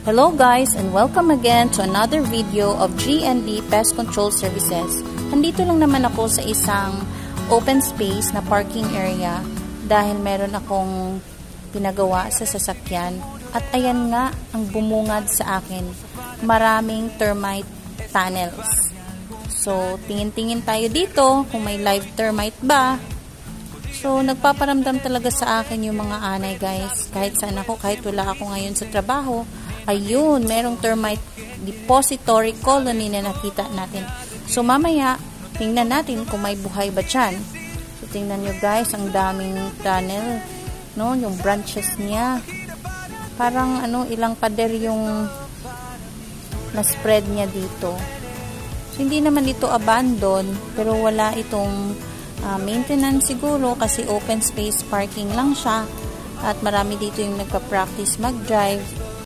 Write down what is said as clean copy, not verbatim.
Hello guys and welcome again to another video of G&D Pest Control Services. Nandito lang naman ako sa isang open space na parking area dahil meron akong pinagawa sa sasakyan. At ayan nga ang bumungad sa akin. Maraming termite tunnels. So tingin-tingin tayo dito kung may live termite ba. So, nagpaparamdam talaga sa akin yung mga anay guys. Kahit saan ako, kahit wala ako ngayon sa trabaho, ayun, merong termite depository colony na nakita natin. So, mamaya, tingnan natin kung may buhay ba dyan. So, tingnan nyo guys, ang daming tunnel, no? Yung branches niya. Parang, ilang pader yung na-spread niya dito. So, hindi naman ito abandon, pero wala itong maintenance siguro kasi open space parking lang siya at marami dito yung nagpa-practice mag-drive.